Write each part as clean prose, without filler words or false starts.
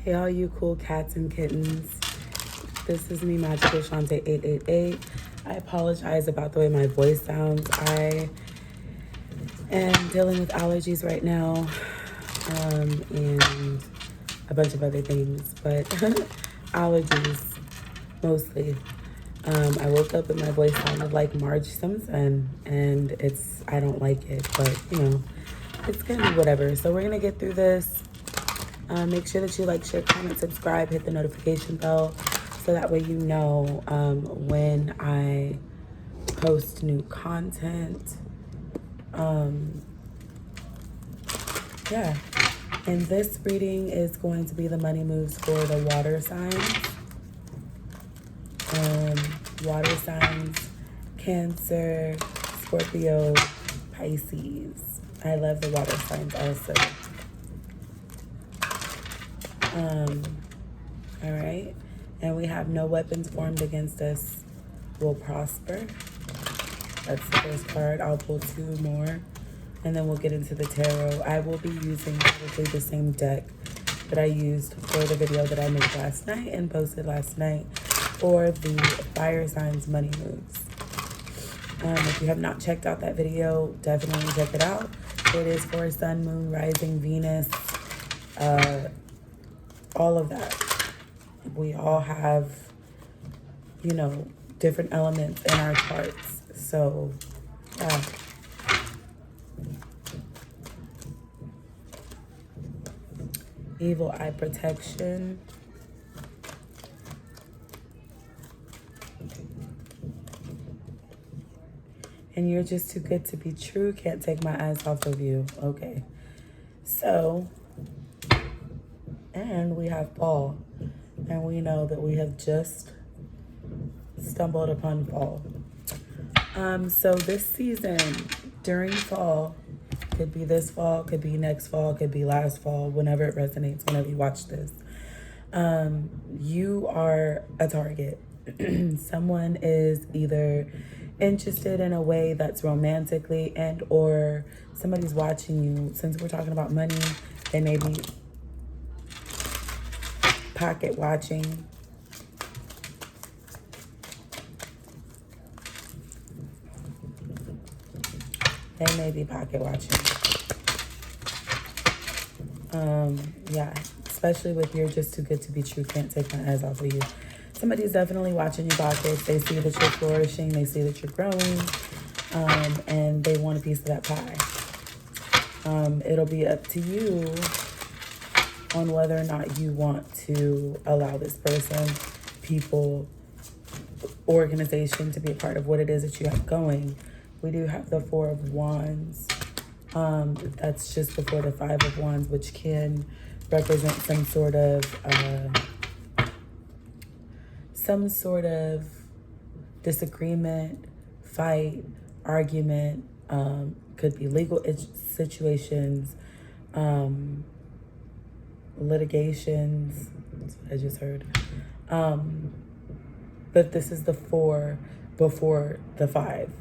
Hey, all you cool cats and kittens. This is me, Magical Shante 888. I apologize about the way my voice sounds. I am dealing with allergies right now, and a bunch of other things, but allergies mostly. I woke up and my voice sounded like Marge Simpson, and I don't like it, but you know, it's gonna be whatever. So we're gonna get through this. Make sure that you like, share, comment, subscribe, hit the notification bell, so that way you know when I post new content. Yeah. And this reading is going to be the money moves for the water signs. Water signs, Cancer, Scorpio, Pisces. I love the water signs also. All right. And we have no weapons formed against us will prosper. That's the first card. I'll pull two more and then we'll get into the tarot. I will be using probably the same deck that I used for the video that I made last night and posted last night for the fire signs money moves. If you have not checked out that video, definitely check it out. It is for sun, moon, rising, Venus, all of that. We all have, you know, different elements in our charts. So, yeah. Evil eye protection. And you're just too good to be true. Can't take my eyes off of you. Okay. So, and we have fall. And we know that we have just stumbled upon fall. So this season, during fall, could be this fall, could be next fall, could be last fall, whenever it resonates, whenever you watch this. You are a target. Someone is either interested in a way that's romantically and or somebody's watching you. Since we're talking about money, they may be pocket watching. They may be pocket watching. Yeah, especially with you're just too good to be true, can't take my eyes off of you. Somebody's definitely watching your pockets. They see that you're flourishing. They see that you're growing. And they want a piece of that pie. It'll be up to you on whether or not you want to allow this person, people, organization to be a part of what it is that you have going. We do have the Four of Wands. That's just before the Five of Wands, which can represent some sort of disagreement, fight, argument, could be legal situations, litigations. That's what I just heard. But this is the four before the five.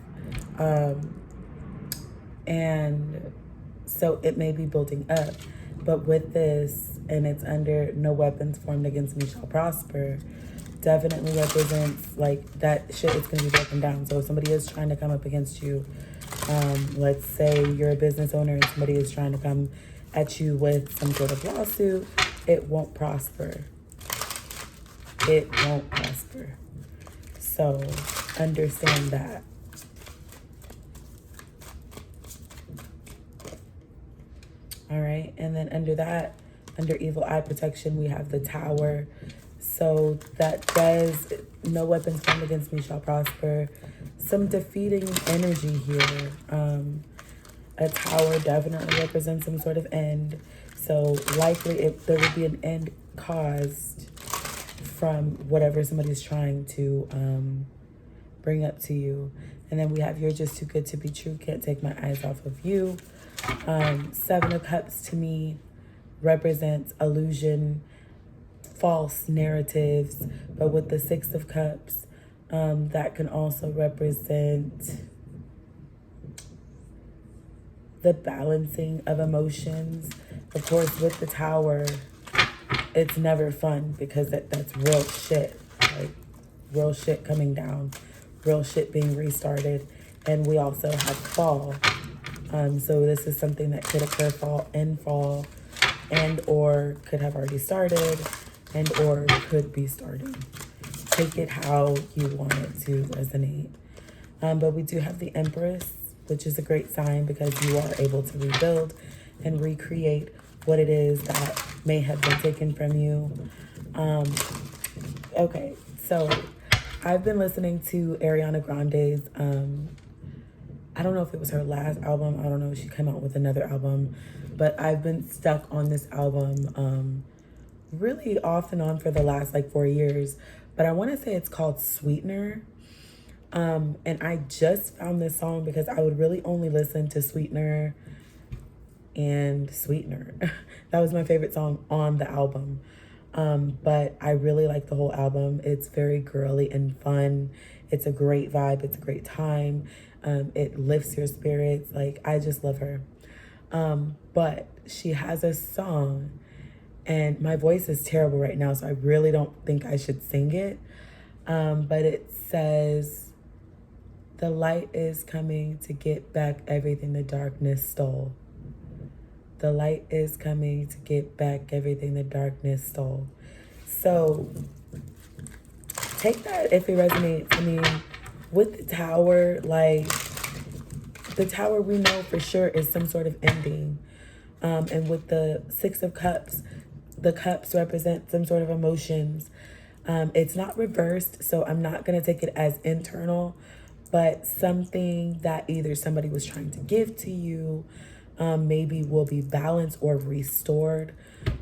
And so it may be building up, but with this, and it's under no weapons formed against me shall prosper, definitely represents like that shit is going to be broken down. So if somebody is trying to come up against you, let's say you're a business owner and somebody is trying to come at you with some sort of lawsuit, it won't prosper. It won't prosper. So understand that. All right, and then under that, under evil eye protection, we have the Tower. So that does, no weapons formed against me shall prosper. Some defeating energy here. A Tower definitely represents some sort of end. So likely there would be an end caused from whatever somebody's trying to bring up to you. And then we have you're just too good to be true, can't take my eyes off of you. Seven of Cups to me represents illusion, false narratives, but with the Six of Cups, that can also represent the balancing of emotions. Of course, with the Tower, it's never fun because that's real shit. Like, real shit coming down, real shit being restarted. And we also have fall. So this is something that could occur fall, and or could have already started, and or could be starting. Take it how you want it to resonate. But we do have the Empress, which is a great sign because you are able to rebuild and recreate what it is that may have been taken from you. Okay, so I've been listening to Ariana Grande's, I don't know if it was her last album. I don't know if she came out with another album, but I've been stuck on this album really off and on for the last like 4 years. But I want to say it's called Sweetener. And I just found this song because I would really only listen to Sweetener and Sweetener. That was my favorite song on the album. But I really like the whole album. It's very girly and fun. It's a great vibe. It's a great time. It lifts your spirits. Like, I just love her. But she has a song, and my voice is terrible right now, so I really don't think I should sing it. But it says, "The light is coming to get back everything the darkness stole. The light is coming to get back everything the darkness stole." So take that if it resonates. I mean, with the Tower, like, the Tower we know for sure is some sort of ending. And with the Six of Cups, the cups represent some sort of emotions. It's not reversed, so I'm not going to take it as internal, but something that either somebody was trying to give to you, maybe will be balanced or restored.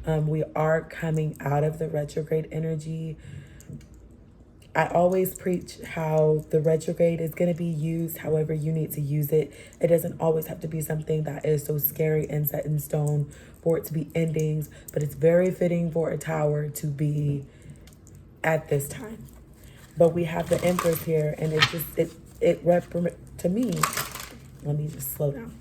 We are coming out of the retrograde energy. I always preach how the retrograde is going to be used however you need to use it. It doesn't always have to be something that is so scary and set in stone for it to be endings, but it's very fitting for a Tower to be at this time. But we have the Empress here, and to me, let me just slow down.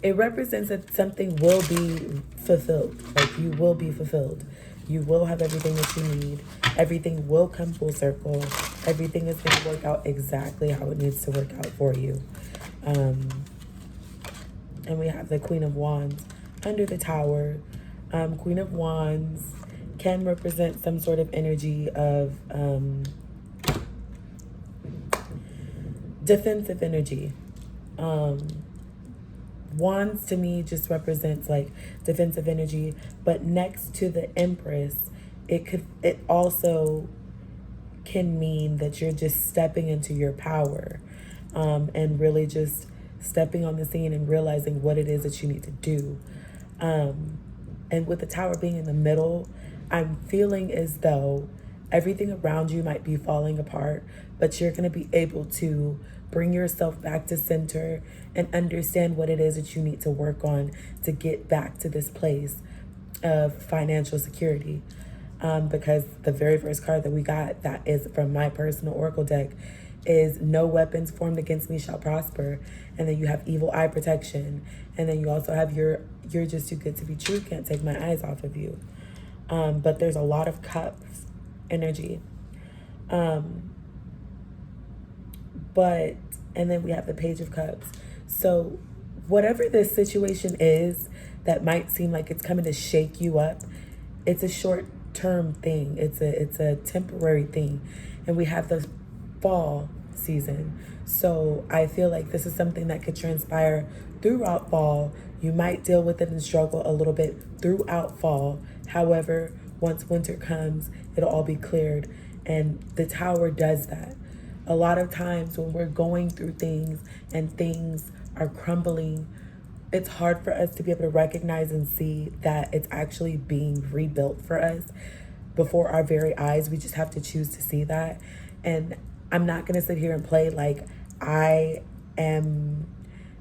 It represents that something will be fulfilled. Like, you will be fulfilled. You will have everything that you need. Everything will come full circle. Everything is going to work out exactly how it needs to work out for you. And we have the Queen of Wands under the Tower. Queen of Wands can represent some sort of energy of defensive energy. Wands to me just represents like defensive energy, but next to the Empress, it also can mean that you're just stepping into your power, and really just stepping on the scene and realizing what it is that you need to do. And with the Tower being in the middle, I'm feeling as though everything around you might be falling apart, but you're going to be able to bring yourself back to center and understand what it is that you need to work on to get back to this place of financial security. Because the very first card that we got, that is from my personal oracle deck, is "No weapons formed against me shall prosper." And then you have evil eye protection. And then you also have you're just too good to be true, can't take my eyes off of you. But there's a lot of cups energy. And then we have the Page of Cups. So whatever this situation is that might seem like it's coming to shake you up, it's a short-term thing. It's a temporary thing. And we have the fall season. So I feel like this is something that could transpire throughout fall. You might deal with it and struggle a little bit throughout fall. However, once winter comes, it'll all be cleared. And the Tower does that. A lot of times when we're going through things and things are crumbling, it's hard for us to be able to recognize and see that it's actually being rebuilt for us before our very eyes. We just have to choose to see that. And I'm not going to sit here and play like I am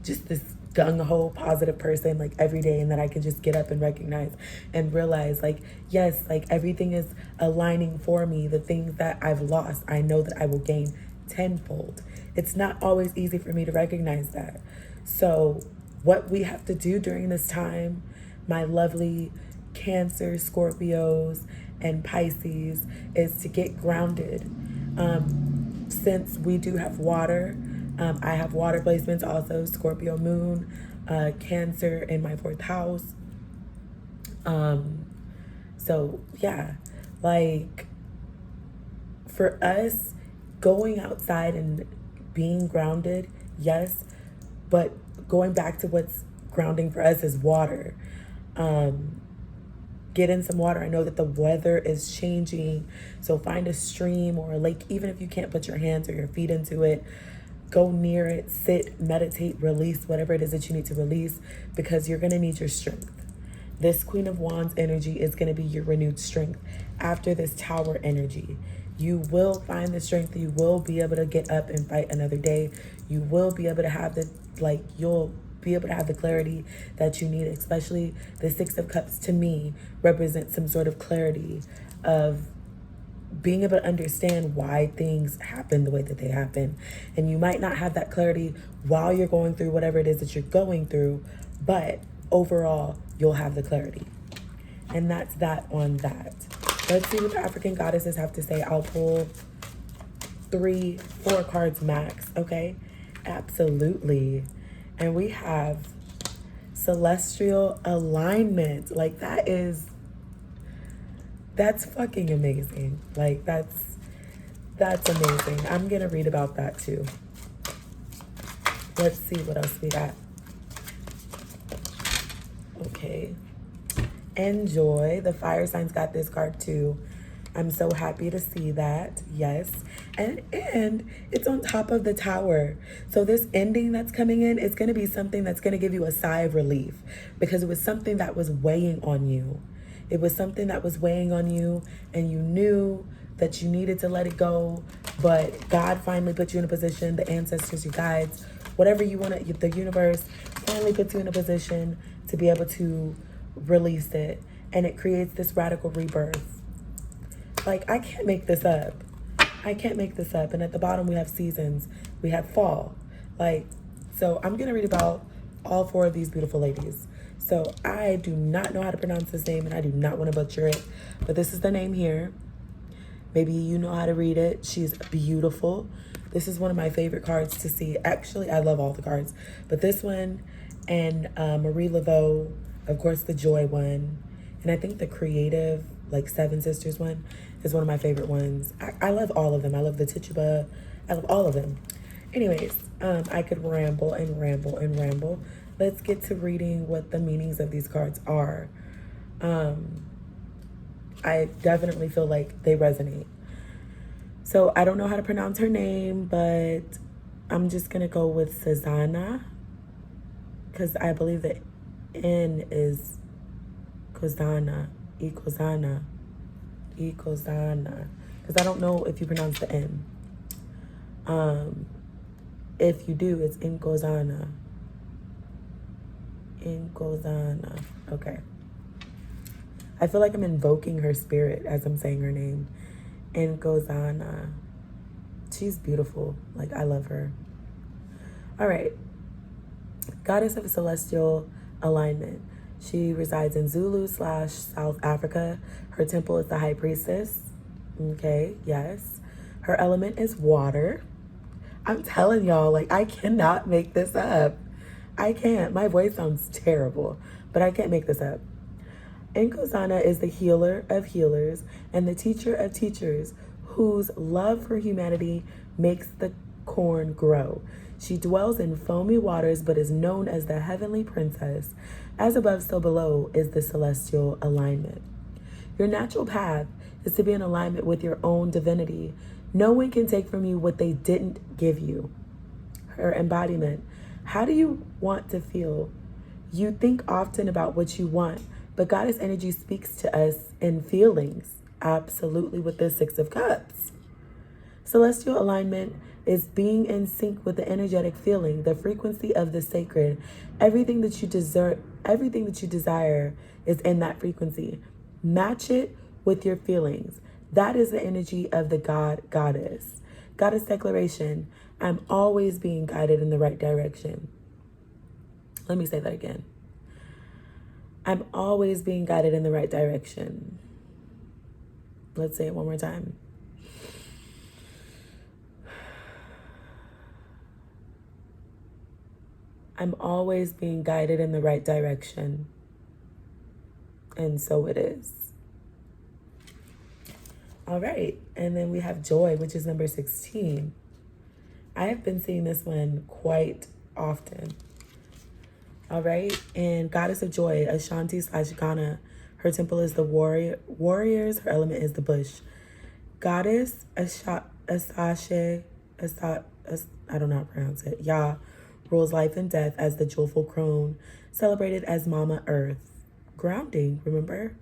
just this gung-ho positive person like every day, and that I can just get up and recognize and realize like, yes, like everything is aligning for me. The things that I've lost, I know that I will gain tenfold. It's not always easy for me to recognize that. So what we have to do during this time, my lovely Cancer, Scorpios, and Pisces is to get grounded. Since we do have water, I have water placements also, Scorpio moon, Cancer in my 4th house. So yeah, like for us, going outside and being grounded, yes, but going back to what's grounding for us is water. Get in some water. I know that the weather is changing, so find a stream or a lake. Even if you can't put your hands or your feet into it, go near it, sit, meditate, release whatever it is that you need to release, because you're going to need your strength. This Queen of Wands energy is going to be your renewed strength after this Tower energy. You will find the strength. You will be able to get up and fight another day. You will be able to have you'll be able to have the clarity that you need, especially the 6 of Cups to me represents some sort of clarity of being able to understand why things happen the way that they happen. And you might not have that clarity while you're going through whatever it is that you're going through, but overall, you'll have the clarity. And that's that on that. Let's see what the African goddesses have to say. I'll pull 3, 4 cards max, okay? Absolutely. And we have celestial alignment. Like that's fucking amazing. Like that's amazing. I'm gonna read about that too. Let's see what else we got. Okay. Enjoy. The fire signs got this card too. I'm so happy to see that. Yes. And it's on top of the Tower. So this ending that's coming in is going to be something that's going to give you a sigh of relief, because it was something that was weighing on you. It was something that was weighing on you, and you knew that you needed to let it go, but God finally put you in a position, the ancestors, your guides, whatever you want to, the universe finally puts you in a position to be able to release it. And it creates this radical rebirth. Like, I can't make this up. I can't make this up. And at the bottom, we have seasons. We have fall. Like, so I'm going to read about all 4 of these beautiful ladies. So I do not know how to pronounce this name, and I do not want to butcher it. But this is the name here. Maybe you know how to read it. She's beautiful. This is one of my favorite cards to see. Actually, I love all the cards. But this one and Marie Laveau, of course, the Joy one. And I think the creative, like 7 Sisters one is one of my favorite ones. I love all of them. I love the Tituba. I love all of them. Anyways, I could ramble and ramble and ramble. Let's get to reading what the meanings of these cards are. I definitely feel like they resonate. So I don't know how to pronounce her name, but I'm just going to go with Susanna, because I believe the N is Kozana, Ikozana, because I don't know if you pronounce the N. If you do, it's Inkozana. Okay. I feel like I'm invoking her spirit as I'm saying her name. Inkozana. She's beautiful. Like, I love her. All right. Goddess of Celestial Alignment. She resides in Zulu/South Africa. Her temple is the High Priestess. Okay, yes. Her element is water. I'm telling y'all, like, I cannot make this up. I can't. My voice sounds terrible, but I can't make this up. Nkosana is the healer of healers and the teacher of teachers, whose love for humanity makes the corn grow. She dwells in foamy waters, but is known as the heavenly princess. As above, so below is the celestial alignment. Your natural path is to be in alignment with your own divinity. No one can take from you what they didn't give you. Her embodiment. How do you want to feel? You think often about what you want, but Goddess energy speaks to us in feelings. Absolutely, with the Six of Cups. Celestial alignment is being in sync with the energetic feeling, the frequency of the sacred. Everything that you desire is in that frequency. Match it with your feelings. That is the energy of the Goddess. Goddess declaration. I'm always being guided in the right direction. Let me say that again. I'm always being guided in the right direction. Let's say it one more time. I'm always being guided in the right direction. And so it is. All right. And then we have joy, which is number 16. I have been seeing this one quite often. All right. And Goddess of Joy, Ashanti / Ghana. Her temple is the warriors. Her element is the bush. Goddess Asashe, I don't know how to pronounce it. Yah rules life and death as the joyful crone, celebrated as Mama Earth. Grounding, remember?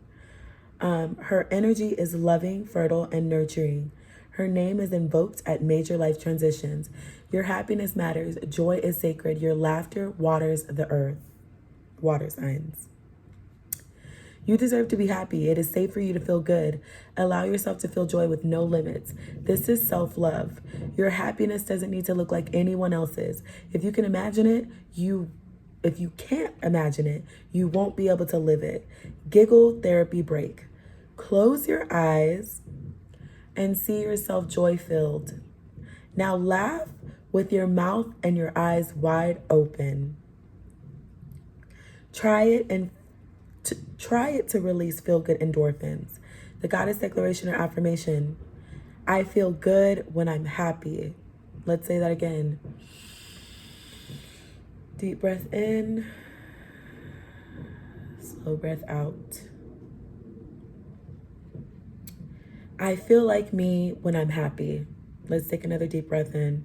Her energy is loving, fertile, and nurturing. Her name is invoked at major life transitions. Your happiness matters. Joy is sacred. Your laughter waters the earth. Water signs. You deserve to be happy. It is safe for you to feel good. Allow yourself to feel joy with no limits. This is self-love. Your happiness doesn't need to look like anyone else's. If you can imagine it, if you can't imagine it, you won't be able to live it. Giggle therapy break. Close your eyes and see yourself joy-filled. Now laugh with your mouth and your eyes wide open. Try it to release feel-good endorphins. The Goddess Declaration or Affirmation. I feel good when I'm happy. Let's say that again. Deep breath in. Slow breath out. I feel like me when I'm happy. Let's take another deep breath in.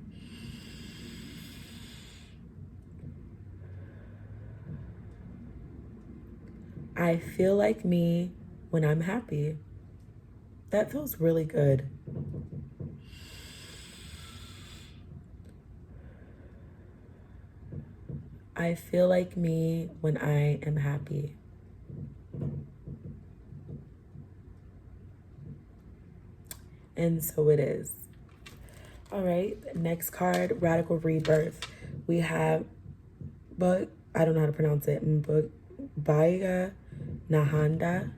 I feel like me when I'm happy. That feels really good. I feel like me when I am happy. And so it is. All right, next card, Radical Rebirth. We have, but I don't know how to pronounce it. Baiga Nahanda.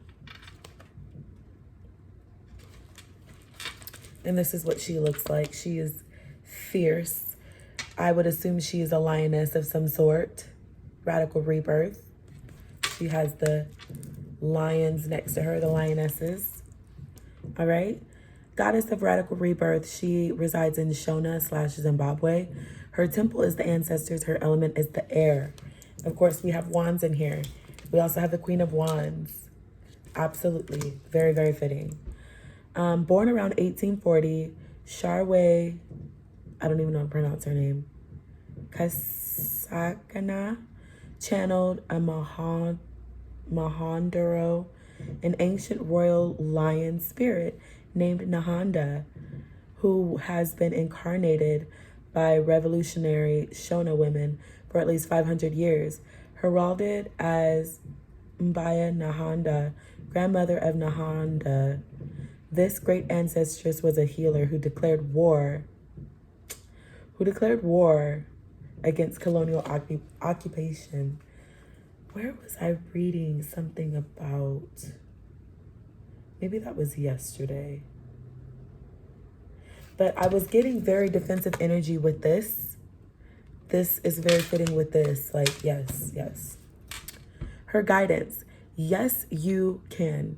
And this is what she looks like. She is fierce. I would assume she is a lioness of some sort. Radical Rebirth. She has the lions next to her, the lionesses. All right. Goddess of Radical Rebirth. She resides in Shona / Zimbabwe. Her temple is the ancestors. Her element is the air. Of course, we have wands in here. We also have the Queen of Wands. Absolutely. Very, very fitting. Born around 1840, Sharway, I don't even know how to pronounce her name, Kasakana, channeled a Mahandaro, an ancient royal lion spirit named Nahanda, who has been incarnated by revolutionary Shona women for at least 500 years, heralded as Mbaya Nahanda, grandmother of Nahanda. This great ancestress was a healer who declared war against colonial occupation. Where was I reading something about? Maybe that was yesterday. But I was getting very defensive energy with this. This is very fitting with this. Like, yes, yes. Her guidance. Yes, you can.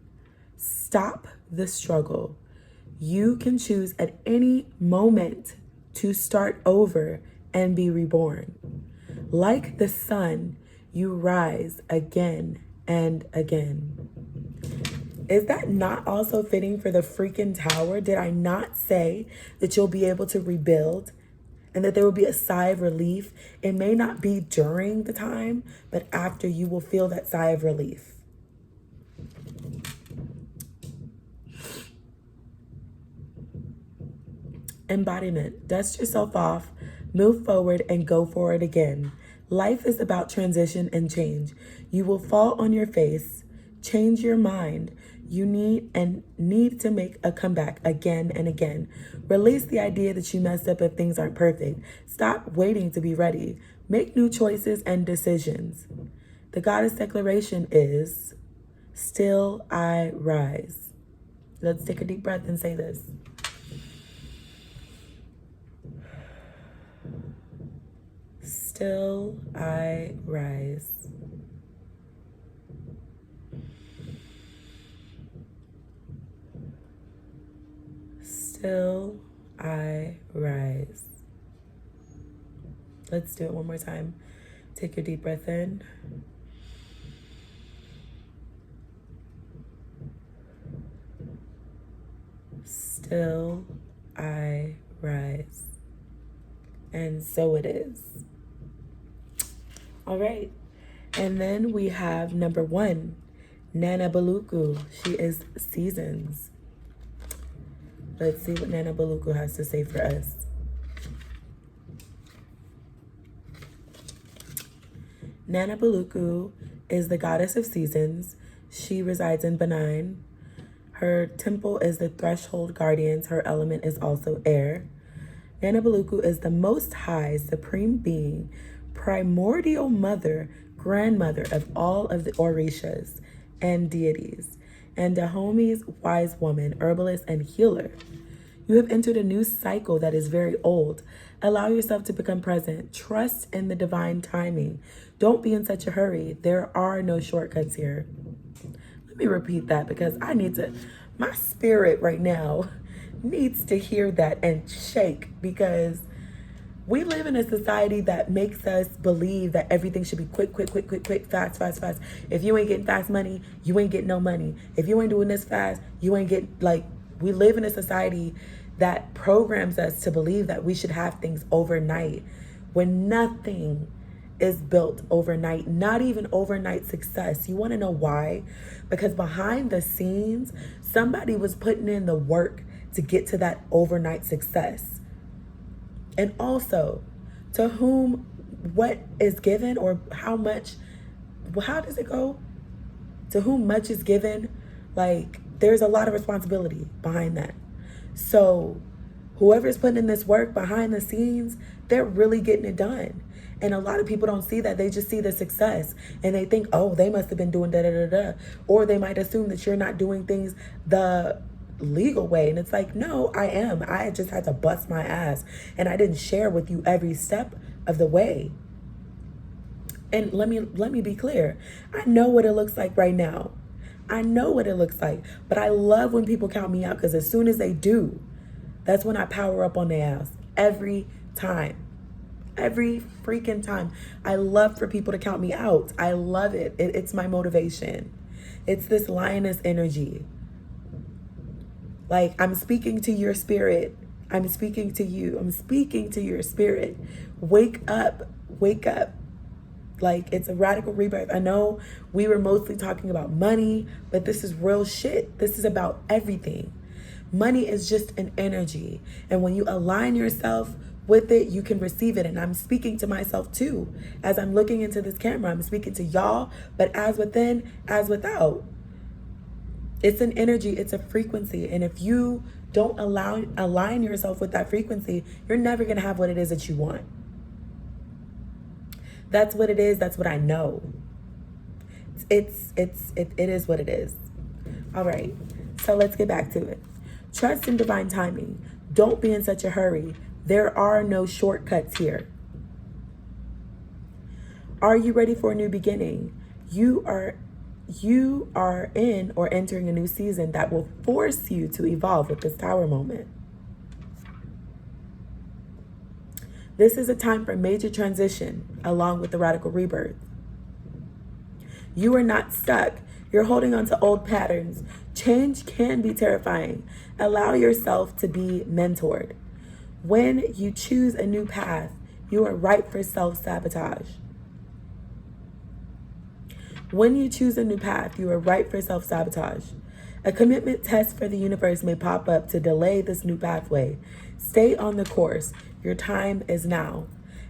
Stop the struggle. You can choose at any moment to start over and be reborn. Like the sun, you rise again and again. Is that not also fitting for the freaking tower? Did I not say that you'll be able to rebuild and that there will be a sigh of relief? It may not be during the time, but after, you will feel that sigh of relief. Embodiment. Dust yourself off, move forward, and go for it again. Life is about transition and change. You will fall on your face. Change your mind. You need to make a comeback again and again. Release the idea that you messed up if things aren't perfect. Stop waiting to be ready. Make new choices and decisions. The goddess declaration is, still I rise. Let's take a deep breath and say this. Still I rise. Still I rise. Let's do it one more time. Take your deep breath in. Still I rise. And so it is. All right. And then we have number 1, Nana Baluku. She is seasons. Let's see what Nana Baluku has to say for us. Nana Baluku is the goddess of seasons. She resides in Benign. Her temple is the threshold guardians. Her element is also air. Nana Baluku is the most high, supreme being, primordial mother, grandmother of all of the Orishas and deities, and Dahome's wise woman, herbalist, and healer. You have entered a new cycle that is very old. Allow yourself to become present. Trust in the divine timing. Don't be in such a hurry. There are no shortcuts here. Let me repeat that because my spirit right now needs to hear that and shake, because we live in a society that makes us believe that everything should be quick, fast. If you ain't getting fast money, you ain't getting no money. If you ain't doing this fast, you ain't getting, we live in a society that programs us to believe that we should have things overnight, when nothing is built overnight, not even overnight success. You want to know why? Because behind the scenes, somebody was putting in the work to get to that overnight success. And also, to whom what is given, or how does it go? To whom much is given, there's a lot of responsibility behind that. So whoever's putting in this work behind the scenes, they're really getting it done. And a lot of people don't see that. They just see the success and they think, oh, they must have been doing da-da-da-da. Or they might assume that you're not doing things the legal way. And it's like, no, I am. I just had to bust my ass. And I didn't share with you every step of the way. And let me be clear. I know what it looks like right now. I know what it looks like. But I love when people count me out, because as soon as they do, that's when I power up on their ass. Every time. Every freaking time. I love for people to count me out. I love it. It's my motivation. It's this lioness energy. I'm speaking to your spirit. I'm speaking to you. I'm speaking to your spirit. Wake up. Wake up. It's a radical rebirth. I know we were mostly talking about money, but this is real shit. This is about everything. Money is just an energy. And when you align yourself with it, you can receive it. And I'm speaking to myself too. As I'm looking into this camera, I'm speaking to y'all, but as within, as without. It's an energy, it's a frequency. And if you don't align yourself with that frequency, you're never gonna have what it is that you want. That's what it is. That's what I know. It is what it is. All right. So let's get back to it. Trust in divine timing. Don't be in such a hurry. There are no shortcuts here. Are you ready for a new beginning? You are in or entering a new season that will force you to evolve with this Tower moment. This is a time for major transition along with the radical rebirth. You are not stuck. You're holding on to old patterns. Change can be terrifying. Allow yourself to be mentored. When you choose a new path, you are ripe for self-sabotage. When you choose a new path, you are ripe for self-sabotage. A commitment test for the universe may pop up to delay this new pathway. Stay on the course. Your time is now.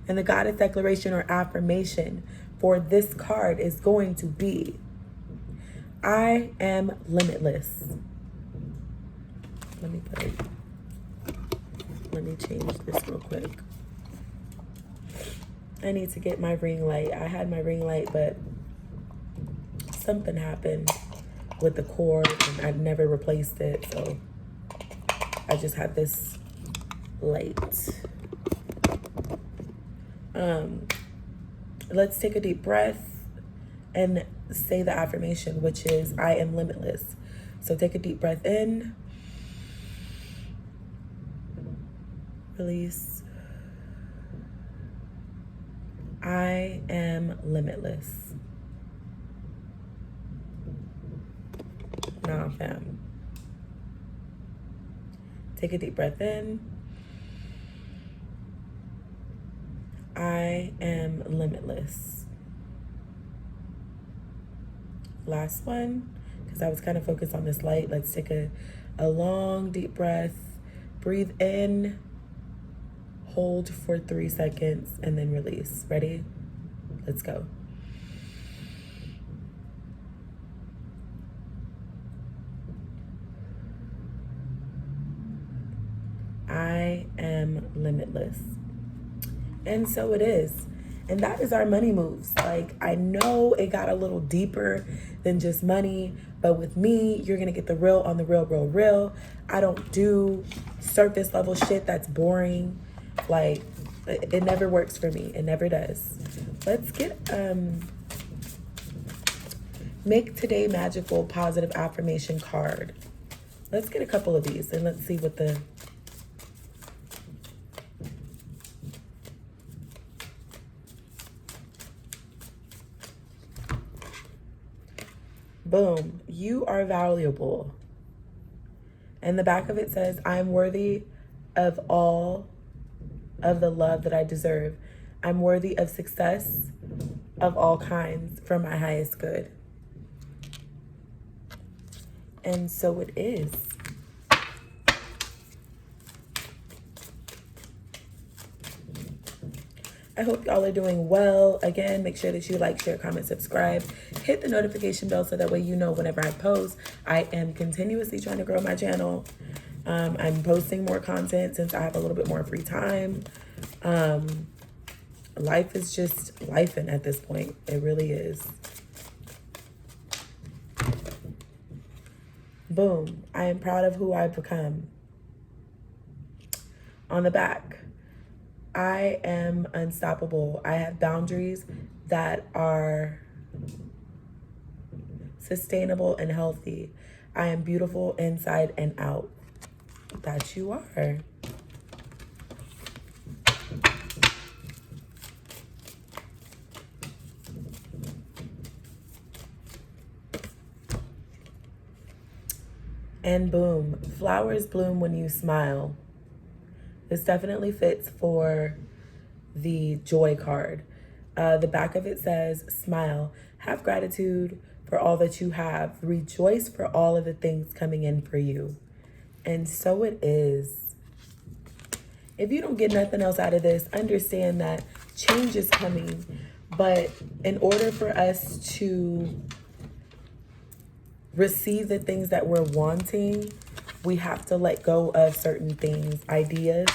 And the goddess declaration or affirmation for this card is going to be, I am limitless. Let me change this real quick. I need to get my ring light. I had my ring light, but something happened with the cord and I never replaced it. So I just have this light. Let's take a deep breath and say the affirmation, which is, I am limitless. So take a deep breath in. Release. I am limitless. Nah, fam. Take a deep breath in. I am limitless. Last one, because I was kind of focused on this light. Let's take a long, deep breath. Breathe in. Hold for 3 seconds and then release. Ready? Let's go. I am limitless. And so it is. And that is our money moves. Like, I know it got a little deeper than just money, but with me, you're going to get the real on the real. I don't do surface level shit that's boring. Like, it never works for me. It never does. Let's get, make today magical positive affirmation card. Let's get a couple of these and let's see what the, boom, you are valuable. And the back of it says, I'm worthy of all of the love that I deserve. I'm worthy of success of all kinds for my highest good. And so it is. I hope y'all are doing well. Again, make sure that you like, share, comment, subscribe. Hit the notification bell so that way you know whenever I post. I am continuously trying to grow my channel. I'm posting more content since I have a little bit more free time. Life is just lifing at this point. It really is. Boom. I am proud of who I've become. On the back, I am unstoppable. I have boundaries that are sustainable and healthy. I am beautiful inside and out. That you are. And boom, flowers bloom when you smile. This definitely fits for the joy card. The back of it says, smile, have gratitude for all that you have. Rejoice for all of the things coming in for you. And so it is. If you don't get nothing else out of this, understand that change is coming. But in order for us to receive the things that we're wanting, we have to let go of certain things, ideas.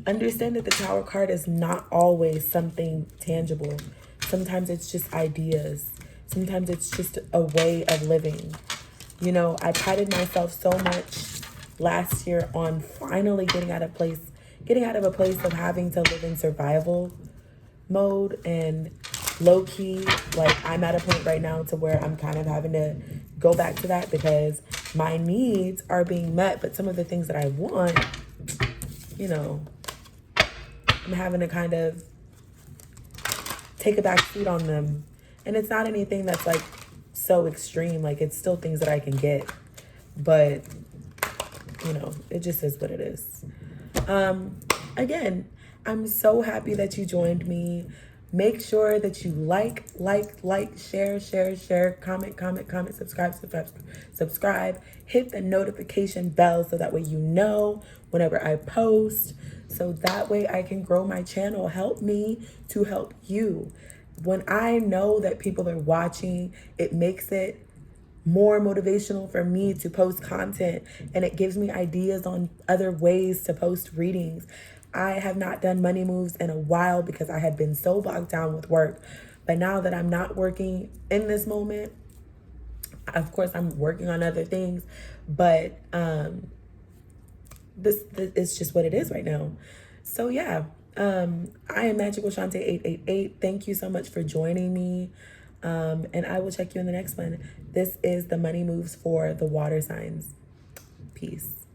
Understand that the Tower card is not always something tangible. Sometimes it's just ideas. Sometimes it's just a way of living. You know, I prided myself so much last year on finally getting out of a place of having to live in survival mode, and low key, like, I'm at a point right now to where I'm kind of having to go back to that because my needs are being met, but some of the things that I want, you know, I'm having to kind of take a back seat on them. And it's not anything that's like so extreme. Like, it's still things that I can get, but you know, it just is what it is. Again, I'm so happy that you joined me. Make sure that you like, share, comment, subscribe. Hit the notification bell so that way you know whenever I post. So that way I can grow my channel. Help me to help you. When I know that people are watching, it makes it more motivational for me to post content, and it gives me ideas on other ways to post readings. I have not done money moves in a while because I had been so bogged down with work. But now that I'm not working in this moment, Of course, I'm working on other things, but this is just what it is right now. So yeah, I am Magical Shante 888. Thank you so much for joining me. And I will check you in the next one. This is the money moves for the water signs. Peace.